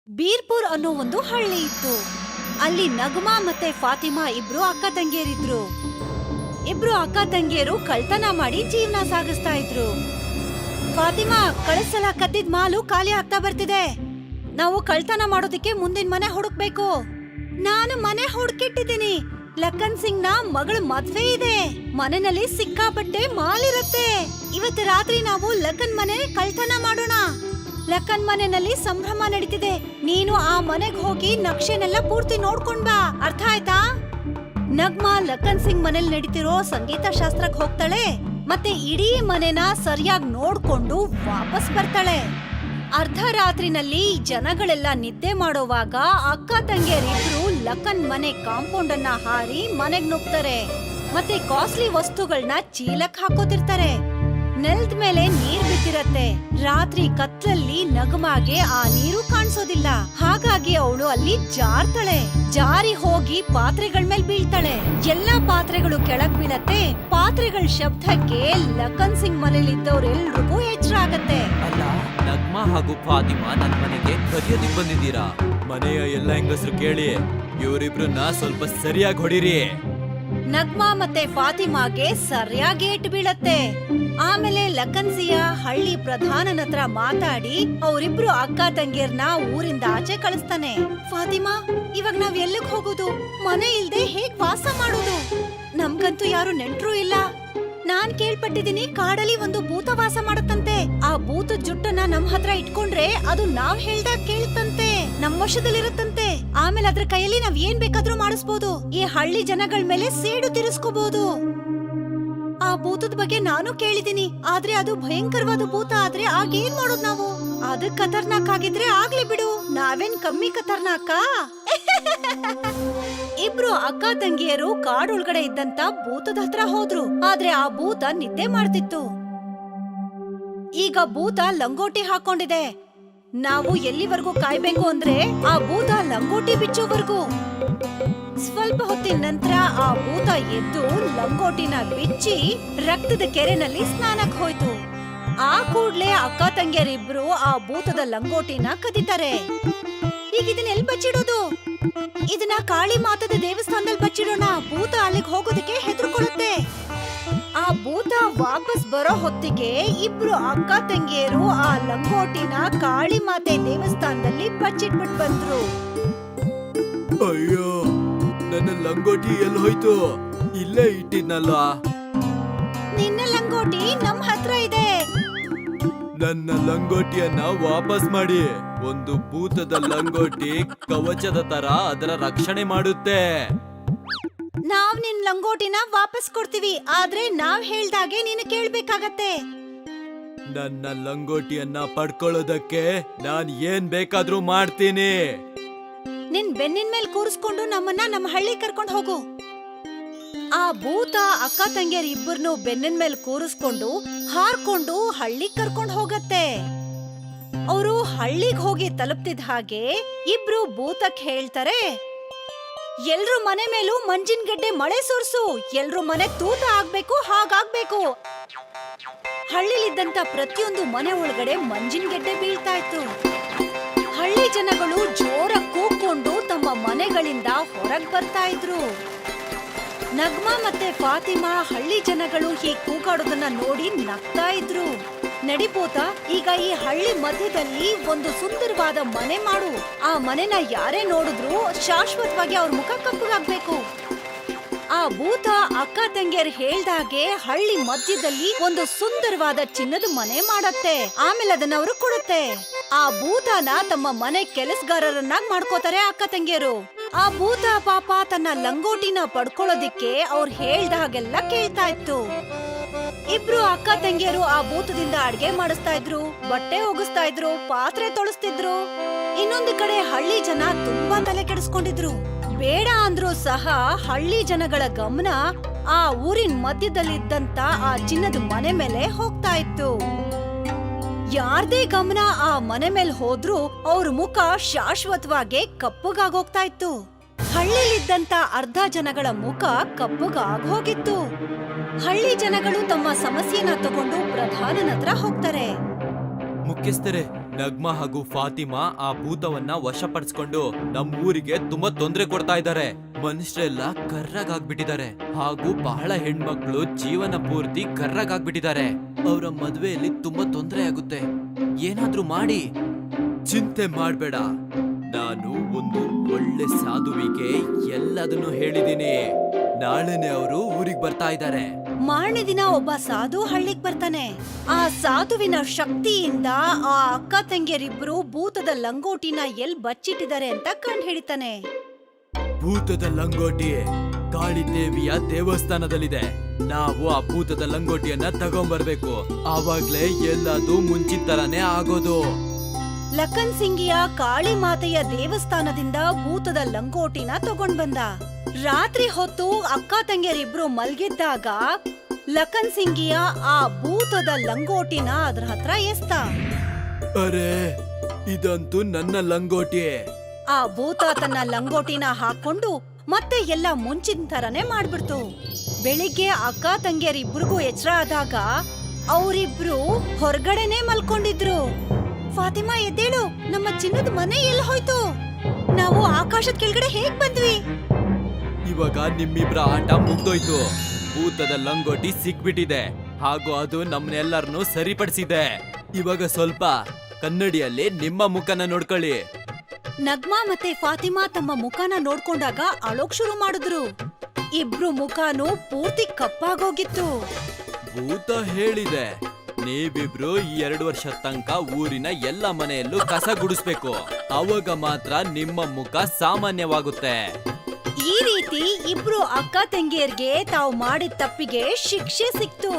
ಬೀರ್ಪುರ್ ಅನ್ನೋ ಒಂದು ಹಳ್ಳಿ ಇತ್ತು. ಅಲ್ಲಿ ನಗ್ಮಾ ಮತ್ತೆ ಫಾತಿಮಾ ಇಬ್ರು ಅಕ್ಕ ತಂಗಿಯರಿದ್ರು. ಇಬ್ರು ಅಕ್ಕ ತಂಗಿಯರು ಕಳ್ತನ ಮಾಡಿ ಜೀವನ ಸಾಗಿಸ್ತಾ ಇದ್ರು. ಫಾತಿಮಾ, ಕಳಿಸಲ ಕದ್ದಿದ್ ಮಾಲು ಖಾಲಿ ಆಗ್ತಾ ಬರ್ತಿದೆ. ನಾವು ಕಳ್ತನ ಮಾಡೋದಿಕ್ಕೆ ಮುಂದಿನ ಮನೆ ಹುಡುಕ್ಬೇಕು. ನಾನು ಮನೆ ಹುಡುಕಿಟ್ಟಿದ್ದೀನಿ. ಲಖನ್ ಸಿಂಗ್ ನ ಮಗಳ ಮದ್ವೆ ಇದೆ. ಮನೆಯಲ್ಲಿ ಸಿಕ್ಕಾಪಟ್ಟೆ ಮಾಲಿರತ್ತೆ. ಇವತ್ತು ರಾತ್ರಿ ನಾವು ಲಖನ್ ಮನೆ ಕಳ್ತನ ಮಾಡೋಣ. ಲಖನ್ ಮನೆಯಲ್ಲಿ ಸಂಭ್ರಮ ನಡೀತಿದೆ. ನೀನು ಆ ಮನೆಗ್ ಹೋಗಿ ನಕ್ಷೆನೆಲ್ಲ ಪೂರ್ತಿ ನೋಡ್ಕೊಂಡ್ ಬಾ. ಅರ್ಥ ಆಯ್ತಾ? ನಗ್ಮಾ ಲಖನ್ ಸಿಂಗ್ ಮನೇಲಿ ನಡೀತಿರೋ ಸಂಗೀತ ಶಾಸ್ತ್ರಕ್ ಹೋಗ್ತಾಳೆ. ಮತ್ತೆ ಇಡೀ ಮನೆನ ಸರಿಯಾಗಿ ನೋಡ್ಕೊಂಡು ವಾಪಸ್ ಬರ್ತಾಳೆ. ಅರ್ಧ ರಾತ್ರಿನಲ್ಲಿ ಜನಗಳೆಲ್ಲ ನಿದ್ದೆ ಮಾಡೋವಾಗ ಅಕ್ಕ ತಂಗಿಯರಿಬ್ರು ಲಖನ್ ಮನೆ ಕಾಂಪೌಂಡ್ ಅನ್ನ ಹಾರಿ ಮನೆಗ್ ನುಗ್ತಾರೆ. ಮತ್ತೆ ಕಾಸ್ಟ್ಲಿ ವಸ್ತುಗಳನ್ನ ಚೀಲಕ್ ಹಾಕೋತಿರ್ತಾರೆ. ನೆಲದ ಮೇಲೆ ನೀರ್ ಬಿದ್ದಿರತ್ತೆ. ರಾತ್ರಿ ಕತ್ಲಲ್ಲಿ ನಗಮಾಗೆ ಆ ನೀರು ಕಾಣಿಸೋದಿಲ್ಲ. ಹಾಗಾಗಿ ಅವಳು ಅಲ್ಲಿ ಜಾರ್ತಾಳೆ. ಜಾರಿ ಹೋಗಿ ಪಾತ್ರೆಗಳ ಮೇಲೆ ಬೀಳ್ತಾಳೆ. ಎಲ್ಲಾ ಪಾತ್ರೆಗಳು ಕೆಳಗ್ ಬೀಳತ್ತೆ. ಪಾತ್ರೆಗಳ ಶಬ್ದಕ್ಕೆ ಲಖನ್ ಸಿಂಗ್ ಮನೇಲಿದ್ದವ್ರೆಲ್ರಿಗೂ ಎಚ್ಚರ ಆಗತ್ತೆ. ಅಲ್ಲ, ನಗ್ಮಾ ಹಾಗೂ ಫಾತಿಮಾ ನನ್ ಮನೆಗೆ ಕದಿಯೋದಿಕ್ ಬಂದಿದ್ದೀರಾ? ಮನೆಯ ಎಲ್ಲ ಹೆಂಗಸರು ಕೇಳಿ, ಇವರಿಬ್ರನ್ನ ಸ್ವಲ್ಪ ಸರಿಯಾಗಿ ಹೊಡಿರಿ. ನಗ್ಮಾ ಮತ್ತೆ ಫಾತಿಮಾಗೆ ಸರಿಯಾಗಿ ಏಟು ಬೀಳತ್ತೆ. ಆಮೇಲೆ ಲಖನ್ಸಿಯ ಹಳ್ಳಿ ಪ್ರಧಾನನ ಹತ್ರ ಮಾತಾಡಿ ಅವರಿಬ್ರು ಅಕ್ಕ ತಂಗಿಯರ್ನ ಊರಿಂದ ಆಚೆ ಕಳಿಸ್ತಾನೆ. ಫಾತಿಮಾ, ಇವಾಗ ನಾವ್ ಎಲ್ಲಿಗ್ ಹೋಗೋದು? ಮನೆ ಇಲ್ದೆ ಹೇಗ್ ವಾಸ ಮಾಡೋದು? ನಮ್ಗಂತೂ ಯಾರು ನೆಂಟ್ರು ಇಲ್ಲ. ನಾನ್ ಕೇಳ್ಪಟ್ಟಿದೀನಿ ಕಾಡಲ್ಲಿ ಒಂದು ಭೂತ ವಾಸ ಮಾಡತ್ತಂತೆ. ಆ ಭೂತದ ಜುಟ್ಟನ್ನ ನಮ್ ಹತ್ರ ಇಟ್ಕೊಂಡ್ರೆ ಅದು ನಾವ್ ಹೇಳ್ದಾಗ ಕೇಳ್ತಂತೆ, ನಮ್ ವಶದಲ್ಲಿರುತ್ತಂತೆ. ಆಮೇಲೆ ಅದ್ರ ಕೈಯಲ್ಲಿ ನಾವ್ ಏನ್ ಬೇಕಾದ್ರೂ ಮಾಡಿಸ್ಬೋದು. ಈ ಹಳ್ಳಿ ಜನಗಳ ಮೇಲೆ ಸೇಡು ತೀರಿಸ್ಕೋಬಹುದು. ಆ ಭೂತದ ಬಗ್ಗೆ ನಾನು ಕೇಳಿದೀನಿ. ಆದ್ರೆ ಅದು ಭಯಂಕರವಾದ ಭೂತ ಆದ್ರೆ ಆಗೇನ್ ಮಾಡೋದು ನಾವು? ಅದಕ್ ಖತರ್ನಾಕ್ ಆಗಿದ್ರೆ ಆಗ್ಲಿ ಬಿಡು, ನಾವೇನ್ ಕಮ್ಮಿ ಖತರ್ನಾಕ? ಇಬ್ರು ಅಕ್ಕ ತಂಗಿಯರು ಕಾಡೊಳಗಡೆ ಇದ್ದಂತ ಭೂತದ ಹತ್ರ ಹೋದ್ರು. ಆದ್ರೆ ಆ ಭೂತ ನಿದ್ದೆ ಮಾಡ್ತಿತ್ತು. ಈಗ ಭೂತ ಲಂಗೋಟಿ ಹಾಕೊಂಡಿದೆ. ನಾವು ಎಲ್ಲಿವರೆಗೂ ಕಾಯ್ಬೇಕು ಅಂದ್ರೆ ಆ ಭೂತ ಲಂಗೋಟಿ ಬಿಚ್ಚೋವರೆಗೂ. ಸ್ವಲ್ಪ ಹೊತ್ತಿನ ನಂತರ ಆ ಭೂತ ಎದ್ದು ಲಂಗೋಟಿನ ಬಿಚ್ಚಿ ರಕ್ತದ ಕೆರೆನಲ್ಲಿ ಸ್ನಾನಕ್ ಹೋಯ್ತು. ಆ ಕೂಡ್ಲೆ ಅಕ್ಕ ತಂಗಿಯರಿಬ್ರು ಆ ಭೂತದ ಲಂಗೋಟಿನ ಕದಿತಾರೆ. ಈಗ ಇದನ್ನ ಎಲ್ಲಿ ಬಚ್ಚಿಡೋದು? ಇದನ್ನ ಕಾಳಿ ಮಾತದ ದೇವಸ್ಥಾನದಲ್ಲಿ ಬಚ್ಚಿಡೋಣ. ಭೂತ ಅಲ್ಲಿಗೆ ಹೋಗೋದಕ್ಕೆ ಹೆದರ್ಕೊಳ್ಳುತ್ತೆ. ಆ ಭೂತ ವಾಪಸ್ ಬರೋ ಹೊತ್ತಿಗೆ ಇಬ್ರು ಅಕ್ಕ ತಂಗಿಯರು ಆ ಲಂಗೋಟಿನ ಕಾಳಿ ಮಾತೆ ದೇವಸ್ಥಾನದಲ್ಲಿ ಬಚ್ಚಿಟ್ಬಿಟ್ ಬಂದ್ರು. ಅಯ್ಯೋ, ನನ್ನ ಲಂಗೋಟಿ ಎಲ್ಲಿ ಹೋಯ್ತು? ಇಲ್ಲೇ ಇಟ್ಟಿದ್ನಲ್ಲ. ನಿನ್ನ ಲಂಗೋಟಿ ನಮ್ ಹತ್ರ ಇದೆ. ನನ್ನ ಲಂಗೋಟಿಯನ್ನ ವಾಪಸ್ ಮಾಡಿ. ಒಂದು ಭೂತದ ಲಂಗೋಟಿ ಕವಚದ ತರ ಅದರ ರಕ್ಷಣೆ ಮಾಡುತ್ತೆ. ನಾವ್ ನಿನ್ ಲಂಗೋಟಿನ ವಾಪಸ್ ಕೊಡ್ತೀವಿ. ಆದ್ರೆ ನಾವ್ ಹೇಳ್ದಾಗೆ ನೀನು ಕೇಳ್ಬೇಕಾಗತ್ತೆ. ನನ್ನ ಲಂಗೋಟಿಯನ್ನ ಪಡ್ಕೊಳ್ಳೋದಕ್ಕೆ ನಾನ್ ಏನ್ ಬೇಕಾದ್ರೂ ಮಾಡ್ತೀನಿ. ನಿನ್ ಬೆನ್ನಿನ ಮೇಲೆ ಕೂರಿಸ್ಕೊಂಡು ನಮ್ಮನ್ನ ನಮ್ಮ ಹಳ್ಳಿ ಕರ್ಕೊಂಡ್ ಹೋಗು. ಆ ಭೂತ ಅಕ್ಕ ತಂಗಿಯರ್ ಇಬ್ಬರನ್ನು ಬೆನ್ನಿನ ಮೇಲೆ ಕೂರಿಸ್ಕೊಂಡು ಹಾರ್ಕೊಂಡು ಹಳ್ಳಿ ಕರ್ಕೊಂಡ್ ಹೋಗತ್ತೆ. ಅವರು ಹಳ್ಳಿಗ್ ಹೋಗಿ ತಲುಪ್ತಿದ್ ಹಾಗೆ ಇಬ್ರು ಭೂತಕ್ ಹೇಳ್ತಾರೆ, ಎಲ್ರು ಮನೆ ಮೇಲೂ ಮಂಜಿನ ಗೆಡ್ಡೆ ಮಳೆ ಸುರ್ಸು. ಎಲ್ರು ಮನೆ ತೂತ ಆಗ್ಬೇಕು, ಹಾಗಾಗ್ಬೇಕು. ಹಳ್ಳಿಲಿದ್ದಂತ ಪ್ರತಿಯೊಂದು ಮನೆ ಒಳಗಡೆ ಮಂಜಿನ ಗೆಡ್ಡೆ ಬೀಳ್ತಾ ಇತ್ತು. ಹಳ್ಳಿ ಜನಗಳು ಜೋರಾಗಿ ಕೂಗ್ಕೊಂಡು ತಮ್ಮ ಮನೆಗಳಿಂದ ಹೊರಗ್ ಬರ್ತಾ ಇದ್ರು. ನಗ್ಮಾ ಮತ್ತೆ ಫಾತಿಮಾ ಹಳ್ಳಿ ಜನಗಳು ಹೀಗೆ ಕೂಗಾಡೋದನ್ನ ನೋಡಿ ನಗ್ತಾ ಇದ್ರು. ನಡಿಪೋತ, ಈಗ ಈ ಹಳ್ಳಿ ಮಧ್ಯದಲ್ಲಿ ಒಂದು ಸುಂದರವಾದ ಮನೆ ಮಾಡು. ಆ ಮನೆನ ಯಾರೇ ನೋಡಿದ್ರು ಶಾಶ್ವತವಾಗಿ ಅವ್ರ ಮುಖ ಕಪ್ಪಗಾಗ್ಬೇಕು. ಆ ಭೂತ ಅಕ್ಕ ತಂಗಿಯರ್ ಹೇಳ್ದಾಗೆ ಹಳ್ಳಿ ಮಧ್ಯದಲ್ಲಿ ಒಂದು ಸುಂದರವಾದ ಚಿನ್ನದ ಮನೆ ಮಾಡತ್ತೆ. ಆಮೇಲೆ ಅದನ್ನ ಅವರು ಕೊಡುತ್ತೆ. ಆ ಭೂತನ ತಮ್ಮ ಮನೆ ಕೆಲಸಗಾರರನ್ನಾಗಿ ಮಾಡ್ಕೋತಾರೆ ಅಕ್ಕ ತಂಗಿಯರು. ಆ ಭೂತ ಪಾಪ ತನ್ನ ಲಂಗೋಟಿನ ಪಡ್ಕೊಳ್ಳೋದಿಕ್ಕೆ ಅವ್ರು ಹೇಳ್ದಾಗೆಲ್ಲ ಕೇಳ್ತಾ ಇತ್ತು. ಇಬ್ರು ಅಕ್ಕ ತಂಗಿಯರು ಆ ಭೂತದಿಂದ ಅಡ್ಗೆ ಮಾಡಿಸ್ತಾ ಇದ್ರು, ಬಟ್ಟೆ ಒಗಿಸ್ತಾ ಇದ್ರು, ಪಾತ್ರೆ ತೊಳಸ್ತಿದ್ರು. ಇನ್ನೊಂದು ಕಡೆ ಹಳ್ಳಿ ಜನ ತುಂಬಾ ತಲೆ ಕೆಡಿಸ್ಕೊಂಡಿದ್ರು. ಬೇಡ ಅಂದ್ರೂ ಸಹ ಹಳ್ಳಿ ಜನಗಳ ಗಮನ ಆ ಊರಿನ ಮಧ್ಯದಲ್ಲಿದ್ದಂತ ಆ ಚಿನ್ನದ ಮನೆ ಮೇಲೆ ಹೋಗ್ತಾ ಇತ್ತು. ಯಾರ್ದೇ ಗಮನ ಆ ಮನೆ ಮೇಲೆ ಹೋದ್ರೂ ಅವ್ರ ಮುಖ ಶಾಶ್ವತವಾಗಿ ಕಪ್ಪಗಾಗೋಗ್ತಾ ಇತ್ತು. ಹಳ್ಳಿಲಿದ್ದಂತ ಅರ್ಧ ಜನಗಳ ಮುಖ ಕಪ್ಪಗಾಗ್ ಹೋಗಿತ್ತು. ಹಳ್ಳಿ ಜನಗಳು ತಮ್ಮ ಸಮಸ್ಯೆನ ತಗೊಂಡು ಪ್ರಧಾನನ ಹತ್ರ ಹೋಗ್ತಾರೆ. ಮುಖ್ಯಸ್ಥರೇ, ನಗ್ಮಾ ಹಾಗೂ ಫಾತಿಮಾ ಆ ಭೂತವನ್ನ ವಶಪಡಿಸ್ಕೊಂಡು ನಮ್ಮ ಊರಿಗೆ ತುಂಬಾ ತೊಂದರೆ ಕೊಡ್ತಾ ಇದ್ದಾರೆ. ಮನುಷ್ಯರೆಲ್ಲ ಕರ್ರಗಾಗ್ಬಿಟ್ಟಿದ್ದಾರೆ ಹಾಗೂ ಬಹಳ ಹೆಣ್ಮಕ್ಳು ಜೀವನ ಪೂರ್ತಿ ಕರ್ರಗಾಗ್ಬಿಟ್ಟಿದ್ದಾರೆ. ಅವರ ಮದ್ವೆಯಲ್ಲಿ ತುಂಬಾ ತೊಂದರೆ ಆಗುತ್ತೆ. ಏನಾದ್ರೂ ಮಾಡಿ. ಚಿಂತೆ ಮಾಡ್ಬೇಡ, ನಾನು ಒಂದು ಒಳ್ಳೆ ಸಾಧುವಿಗೆ ಎಲ್ಲದನ್ನು ಹೇಳಿದೀನಿ. ನಾಳೆನೆ ಅವರು ಊರಿಗೆ ಬರ್ತಾ ಇದ್ದಾರೆ. ಮಾರನೇ ದಿನ ಒಬ್ಬ ಸಾಧು ಹಳ್ಳಿಗ್ ಬರ್ತಾನೆ. ಆ ಸಾಧುವಿನ ಶಕ್ತಿಯಿಂದ ಆ ಅಕ್ಕ ತಂಗಿಯರಿಬ್ರು ಭೂತದ ಲಂಗೋಟಿನ ಎಲ್ ಬಚ್ಚಿಟ್ಟಿದ್ದಾರೆ ಅಂತ ಕಂಡು ಹಿಡಿತಾನೆ. ಭೂತದ ಲಂಗೋಟಿ ಕಾಳಿದೇವಿಯ ದೇವಸ್ಥಾನದಲ್ಲಿದೆ. ನಾವು ಆ ಭೂತದ ಲಂಗೋಟಿಯನ್ನ ತಗೊಂಡ್ಬರ್ಬೇಕು. ಆವಾಗ್ಲೇ ಎಲ್ಲದೂ ಮುಂಚಿನ ತರಾನೇ ಆಗೋದು. ಲಖನ್ ಸಿಂಗಿಯ ಕಾಳಿ ಮಾತೆಯ ದೇವಸ್ಥಾನದಿಂದ ಭೂತದ ಲಂಗೋಟಿನ ತಗೊಂಡ್ ಬಂದ. ರಾತ್ರಿ ಹೊತ್ತು ಅಕ್ಕ ತಂಗಿಯರಿಬ್ರು ಮಲ್ಗಿದ್ದಾಗ ಲಖನ್ ಸಿಂಗಿಯ ಆ ಭೂತದ ಲಂಗೋಟಿನ ಅದ್ರ ಹತ್ರ ಎಸ್ತ. ಅರೆ, ಇದಂತೂ ನನ್ನ ಲಂಗೋಟಿ. ಆ ಭೂತ ತನ್ನ ಲಂಗೋಟಿನ ಹಾಕೊಂಡು ಮತ್ತೆ ಎಲ್ಲ ಮುಂಚಿನ ತರನೇ ಮಾಡ್ಬಿಡ್ತು. ಬೆಳಿಗ್ಗೆ ಅಕ್ಕ ತಂಗಿಯರಿಬ್ರಿಗೂ ಎಚ್ಚರ ಆದಾಗ ಅವರಿಬ್ರು ಹೊರಗಡೆನೆ ಮಲ್ಕೊಂಡಿದ್ರು. ಫಾತಿಮಾ, ಎದ್ದೇಳು, ನಮ್ಮ ಚಿನ್ನದ ಮನೆ ಎಲ್ಲಿ ಹೋಯ್ತು? ನಾವು ಆಕಾಶದ ಕೆಳಗಡೆ ಹೇಗ್ ಬಂದ್ವಿ? ಇವಾಗ ನಿಮ್ಮಿಬ್ರ ಆಟ ಮುಗ್ದೋಯ್ತು. ಭೂತದ ಲಂಗೋಟಿ ಸಿಕ್ಬಿಟ್ಟಿದೆ ಹಾಗೂ ಅದು ನಮ್ನೆಲ್ಲರನ್ನು ಸರಿಪಡಿಸಿದೆ. ಇವಾಗ ಸ್ವಲ್ಪ ಕನ್ನಡಿಯಲ್ಲಿ ನಿಮ್ಮ ಮುಖನ ನೋಡ್ಕೊಳ್ಳಿ. ನಗ್ಮಾ ಮತ್ತೆ ಫಾತಿಮಾ ತಮ್ಮ ಮುಖನ ನೋಡ್ಕೊಂಡಾಗ ಅಳೋಕ್ ಶುರು ಮಾಡಿದ್ರು. ಇಬ್ರು ಮುಖನೂ ಪೂರ್ತಿ ಕಪ್ಪಾಗೋಗಿತ್ತು. ಭೂತ ಹೇಳಿದೆ, ನೀವಿಬ್ರು ಈ 2 ವರ್ಷ ತನಕ ಊರಿನ ಎಲ್ಲ ಮನೆಯಲ್ಲೂ ಕಸ ಗುಡಿಸ್ಬೇಕು. ಅವಾಗ ಮಾತ್ರ ನಿಮ್ಮ ಮುಖ ಸಾಮಾನ್ಯವಾಗುತ್ತೆ. ಈ ರೀತಿ ಇಬ್ರು ಅಕ್ಕ ತಂಗಿಯರ್ಗೆ ತಾವು ಮಾಡಿದ ತಪ್ಪಿಗೆ ಶಿಕ್ಷೆ ಸಿಕ್ತು.